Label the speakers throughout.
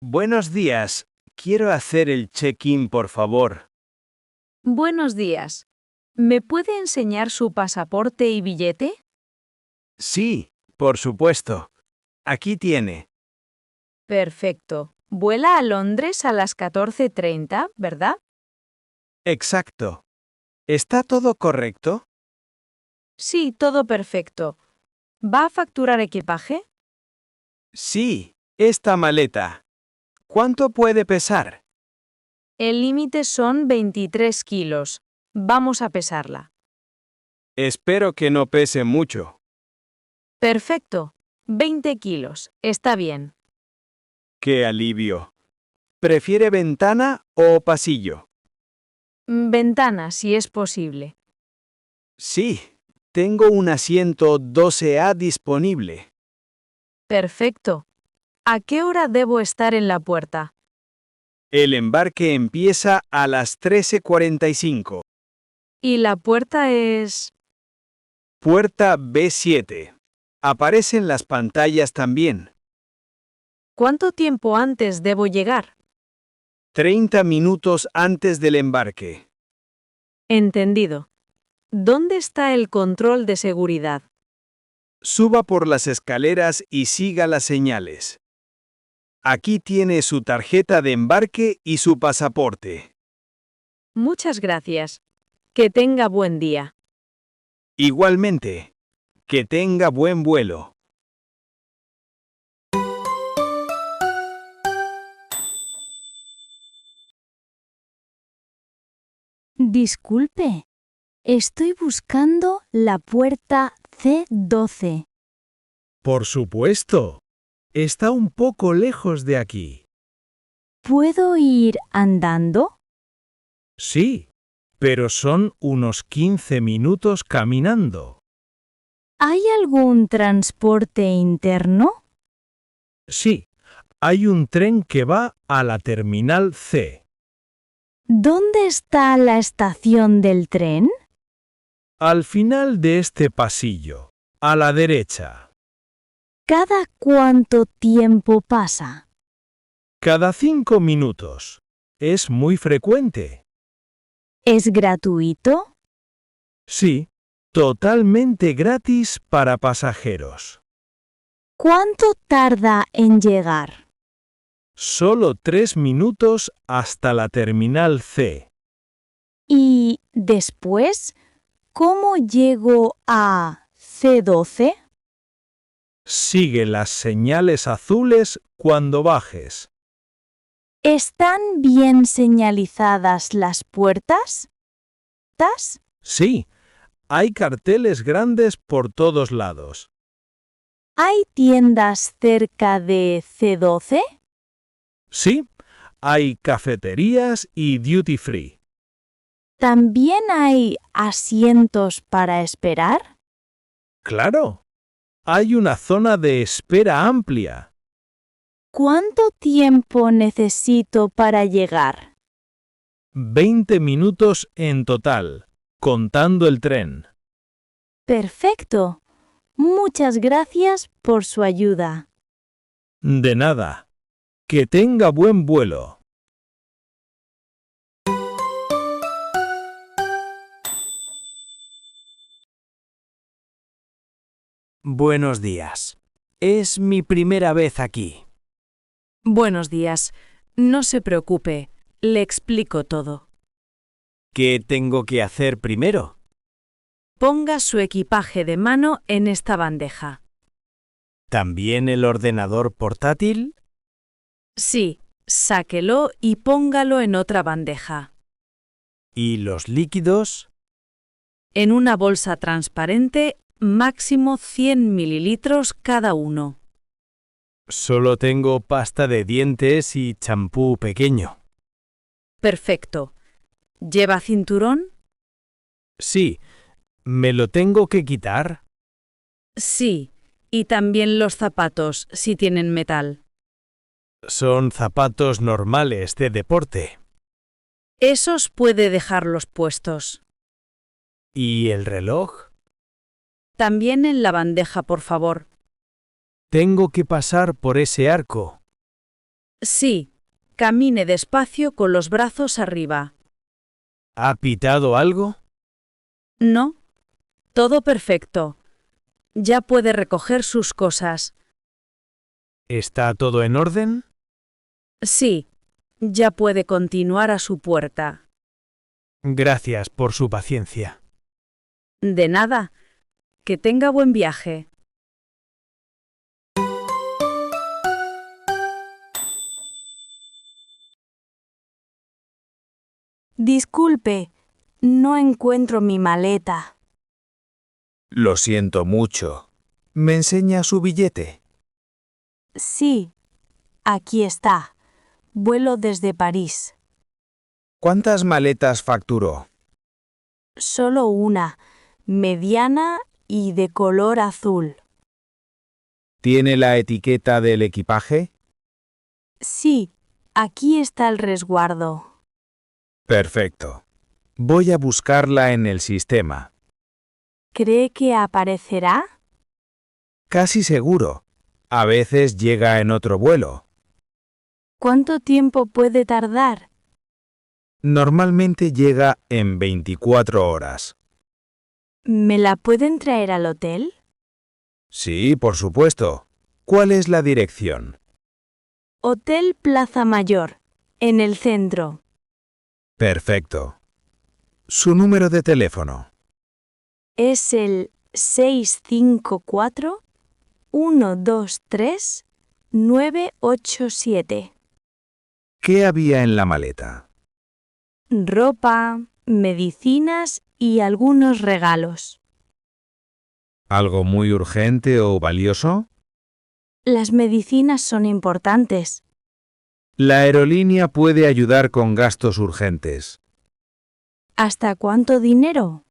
Speaker 1: Buenos días. Quiero hacer el check-in, por favor.
Speaker 2: Buenos días. ¿Me puede enseñar su pasaporte y billete?
Speaker 1: Sí, por supuesto. Aquí tiene.
Speaker 2: Perfecto. Vuela a Londres a las 14:30, ¿verdad?
Speaker 1: Exacto. ¿Está todo correcto?
Speaker 2: Sí, todo perfecto. ¿Va a facturar equipaje?
Speaker 1: Sí, esta maleta. ¿Cuánto puede pesar?
Speaker 2: El límite son 23 kilos. Vamos a pesarla.
Speaker 1: Espero que no pese mucho.
Speaker 2: Perfecto. 20 kilos. Está bien.
Speaker 1: ¡Qué alivio! ¿Prefiere ventana o pasillo?
Speaker 2: Ventana, si es posible.
Speaker 1: Sí, tengo un asiento 12A disponible.
Speaker 2: Perfecto. ¿A qué hora debo estar en la puerta?
Speaker 1: El embarque empieza a las 13:45.
Speaker 2: Y la puerta es...
Speaker 1: Puerta B7. Aparece en las pantallas también.
Speaker 2: ¿Cuánto tiempo antes debo llegar?
Speaker 1: 30 minutos antes del embarque.
Speaker 2: Entendido. ¿Dónde está el control de seguridad?
Speaker 1: Suba por las escaleras y siga las señales. Aquí tiene su tarjeta de embarque y su pasaporte.
Speaker 2: Muchas gracias. Que tenga buen día.
Speaker 1: Igualmente, que tenga buen vuelo.
Speaker 3: Disculpe, estoy buscando la puerta C12.
Speaker 4: Por supuesto. Está un poco lejos de aquí.
Speaker 3: ¿Puedo ir andando?
Speaker 4: Sí, pero son unos 15 minutos caminando.
Speaker 3: ¿Hay algún transporte interno?
Speaker 4: Sí, hay un tren que va a la terminal C.
Speaker 3: ¿Dónde está la estación del tren?
Speaker 4: Al final de este pasillo, a la derecha.
Speaker 3: ¿Cada cuánto tiempo pasa?
Speaker 4: Cada 5 minutos. Es muy frecuente.
Speaker 3: ¿Es gratuito?
Speaker 4: Sí, totalmente gratis para pasajeros.
Speaker 3: ¿Cuánto tarda en llegar?
Speaker 4: Solo 3 minutos hasta la terminal C.
Speaker 3: ¿Y después, cómo llego a C12?
Speaker 4: Sigue las señales azules cuando bajes.
Speaker 3: ¿Están bien señalizadas las puertas?
Speaker 4: Sí, hay carteles grandes por todos lados.
Speaker 3: ¿Hay tiendas cerca de C12?
Speaker 4: Sí, hay cafeterías y duty free.
Speaker 3: ¿También hay asientos para esperar?
Speaker 4: Claro, hay una zona de espera amplia.
Speaker 3: ¿Cuánto tiempo necesito para llegar?
Speaker 4: 20 minutos en total, contando el tren.
Speaker 3: Perfecto. Muchas gracias por su ayuda.
Speaker 4: De nada. Que tenga buen vuelo.
Speaker 1: Buenos días. Es mi primera vez aquí.
Speaker 2: Buenos días. No se preocupe. Le explico todo.
Speaker 1: ¿Qué tengo que hacer primero?
Speaker 2: Ponga su equipaje de mano en esta bandeja.
Speaker 1: ¿También el ordenador portátil?
Speaker 2: Sí, sáquelo y póngalo en otra bandeja.
Speaker 1: ¿Y los líquidos?
Speaker 2: En una bolsa transparente, máximo 100 mililitros cada uno.
Speaker 1: Solo tengo pasta de dientes y champú pequeño.
Speaker 2: Perfecto. ¿Lleva cinturón?
Speaker 1: Sí. ¿Me lo tengo que quitar?
Speaker 2: Sí. Y también los zapatos, si tienen metal.
Speaker 1: Son zapatos normales de deporte.
Speaker 2: Esos puede dejarlos puestos.
Speaker 1: ¿Y el reloj?
Speaker 2: También en la bandeja, por favor.
Speaker 1: Tengo que pasar por ese arco.
Speaker 2: Sí, camine despacio con los brazos arriba.
Speaker 4: ¿Ha pitado algo?
Speaker 2: No, todo perfecto. Ya puede recoger sus cosas.
Speaker 4: ¿Está todo en orden?
Speaker 2: Sí, ya puede continuar a su puerta.
Speaker 4: Gracias por su paciencia.
Speaker 2: De nada. Que tenga buen viaje.
Speaker 3: Disculpe, no encuentro mi maleta.
Speaker 1: Lo siento mucho. ¿Me enseña su billete?
Speaker 3: Sí, aquí está. Vuelo desde París.
Speaker 1: ¿Cuántas maletas facturó?
Speaker 3: Solo una, mediana y de color azul.
Speaker 1: ¿Tiene la etiqueta del equipaje?
Speaker 3: Sí, aquí está el resguardo.
Speaker 1: Perfecto. Voy a buscarla en el sistema.
Speaker 3: ¿Cree que aparecerá?
Speaker 1: Casi seguro. A veces llega en otro vuelo.
Speaker 3: ¿Cuánto tiempo puede tardar?
Speaker 1: Normalmente llega en 24 horas.
Speaker 3: ¿Me la pueden traer al hotel?
Speaker 1: Sí, por supuesto. ¿Cuál es la dirección?
Speaker 3: Hotel Plaza Mayor, en el centro.
Speaker 1: Perfecto. Su número de teléfono.
Speaker 3: Es el 654-123-987.
Speaker 1: ¿Qué había en la maleta?
Speaker 3: Ropa, medicinas y algunos regalos.
Speaker 1: ¿Algo muy urgente o valioso?
Speaker 3: Las medicinas son importantes.
Speaker 1: La aerolínea puede ayudar con gastos urgentes.
Speaker 3: ¿Hasta cuánto dinero?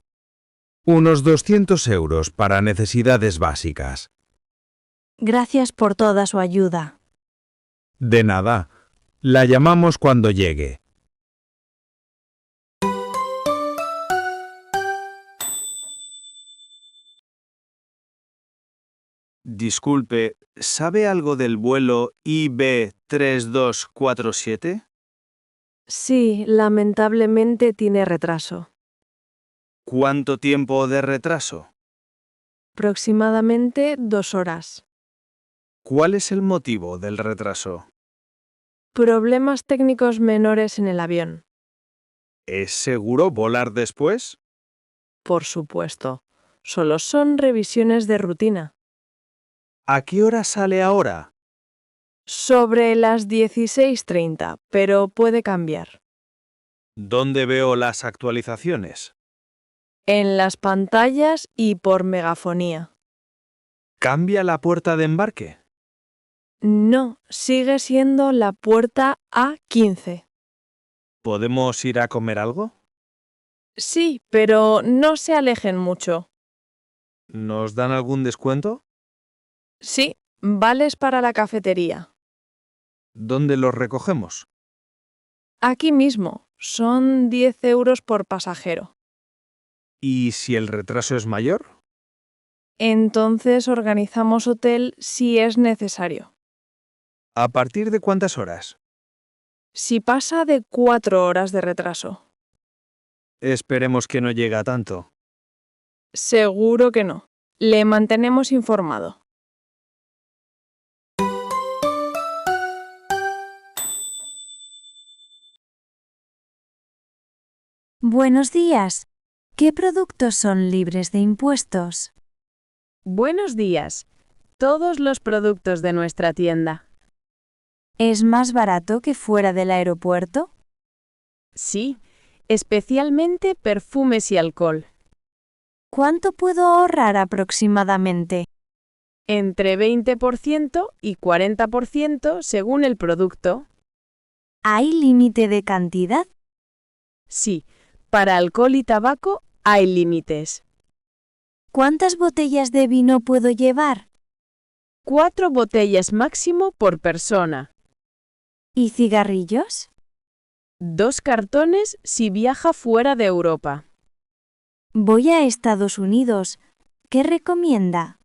Speaker 1: Unos 200 euros para necesidades básicas.
Speaker 3: Gracias por toda su ayuda.
Speaker 1: De nada. La llamamos cuando llegue. Disculpe, ¿sabe algo del vuelo IB3247?
Speaker 5: Sí, lamentablemente tiene retraso.
Speaker 1: ¿Cuánto tiempo de retraso?
Speaker 5: Aproximadamente 2 horas.
Speaker 1: ¿Cuál es el motivo del retraso?
Speaker 5: Problemas técnicos menores en el avión.
Speaker 1: ¿Es seguro volar después?
Speaker 5: Por supuesto. Solo son revisiones de rutina.
Speaker 1: ¿A qué hora sale ahora?
Speaker 5: Sobre las 16:30, pero puede cambiar.
Speaker 1: ¿Dónde veo las actualizaciones?
Speaker 5: En las pantallas y por megafonía.
Speaker 1: ¿Cambia la puerta de embarque?
Speaker 5: No, sigue siendo la puerta A15.
Speaker 1: ¿Podemos ir a comer algo?
Speaker 5: Sí, pero no se alejen mucho.
Speaker 1: ¿Nos dan algún descuento?
Speaker 5: Sí, vales para la cafetería.
Speaker 1: ¿Dónde los recogemos?
Speaker 5: Aquí mismo, son 10 euros por pasajero.
Speaker 1: ¿Y si el retraso es mayor?
Speaker 5: Entonces organizamos hotel si es necesario.
Speaker 1: ¿A partir de cuántas horas?
Speaker 5: Si pasa de 4 horas de retraso.
Speaker 1: Esperemos que no llegue a tanto.
Speaker 5: Seguro que no. Le mantenemos informado.
Speaker 3: Buenos días. ¿Qué productos son libres de impuestos?
Speaker 2: Buenos días. Todos los productos de nuestra tienda.
Speaker 3: ¿Es más barato que fuera del aeropuerto?
Speaker 2: Sí, especialmente perfumes y alcohol.
Speaker 3: ¿Cuánto puedo ahorrar aproximadamente?
Speaker 2: Entre 20% y 40% según el producto.
Speaker 3: ¿Hay límite de cantidad?
Speaker 2: Sí, para alcohol y tabaco hay límites.
Speaker 3: ¿Cuántas botellas de vino puedo llevar?
Speaker 2: 4 botellas máximo por persona.
Speaker 3: ¿Y cigarrillos?
Speaker 2: 2 cartones si viaja fuera de Europa.
Speaker 3: Voy a Estados Unidos. ¿Qué recomienda?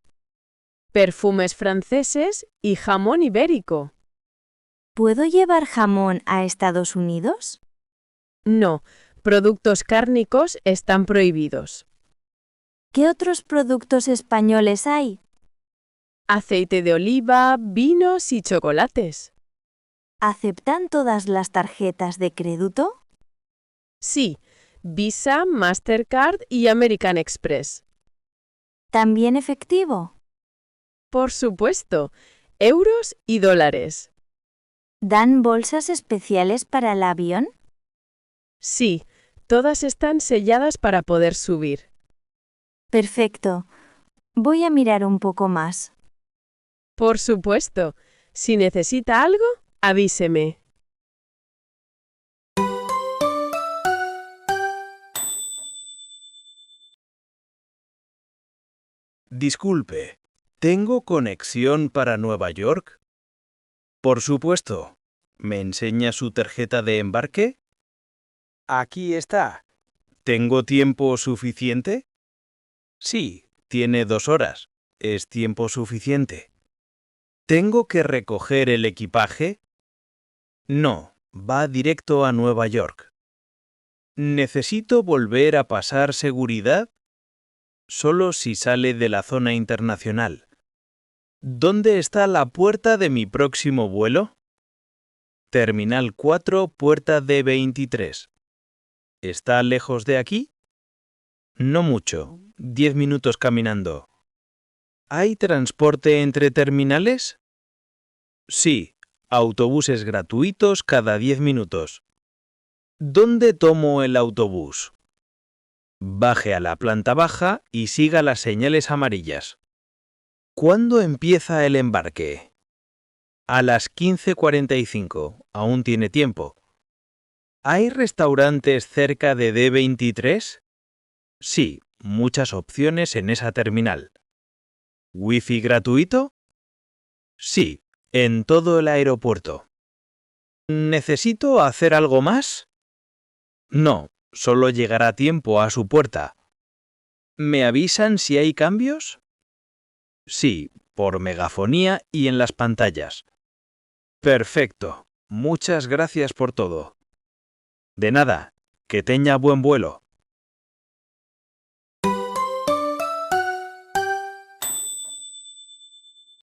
Speaker 2: Perfumes franceses y jamón ibérico.
Speaker 3: ¿Puedo llevar jamón a Estados Unidos?
Speaker 6: No, productos cárnicos están prohibidos.
Speaker 3: ¿Qué otros productos españoles hay?
Speaker 6: Aceite de oliva, vinos y chocolates.
Speaker 3: ¿Aceptan todas las tarjetas de crédito?
Speaker 6: Sí, Visa, Mastercard y American Express.
Speaker 3: ¿También efectivo?
Speaker 6: Por supuesto, euros y dólares.
Speaker 3: ¿Dan bolsas especiales para el avión?
Speaker 6: Sí, todas están selladas para poder subir.
Speaker 3: Perfecto. Voy a mirar un poco más.
Speaker 6: Por supuesto, si necesita algo, avíseme.
Speaker 1: Disculpe, ¿tengo conexión para Nueva York? Por supuesto. ¿Me enseña su tarjeta de embarque? Aquí está. ¿Tengo tiempo suficiente? Sí, tiene 2 horas. Es tiempo suficiente. ¿Tengo que recoger el equipaje? No, va directo a Nueva York. ¿Necesito volver a pasar seguridad? Solo si sale de la zona internacional. ¿Dónde está la puerta de mi próximo vuelo? Terminal 4, puerta D23. ¿Está lejos de aquí? No mucho, 10 minutos caminando. ¿Hay transporte entre terminales? Sí, autobuses gratuitos cada 10 minutos. ¿Dónde tomo el autobús? Baje a la planta baja y siga las señales amarillas. ¿Cuándo empieza el embarque? A las 15:45. Aún tiene tiempo. ¿Hay restaurantes cerca de D23? Sí, muchas opciones en esa terminal. ¿Wi-Fi gratuito? Sí, en todo el aeropuerto. ¿Necesito hacer algo más? No, solo llegará a tiempo a su puerta. ¿Me avisan si hay cambios? Sí, por megafonía y en las pantallas. Perfecto. Muchas gracias por todo. De nada. Que tenga buen vuelo.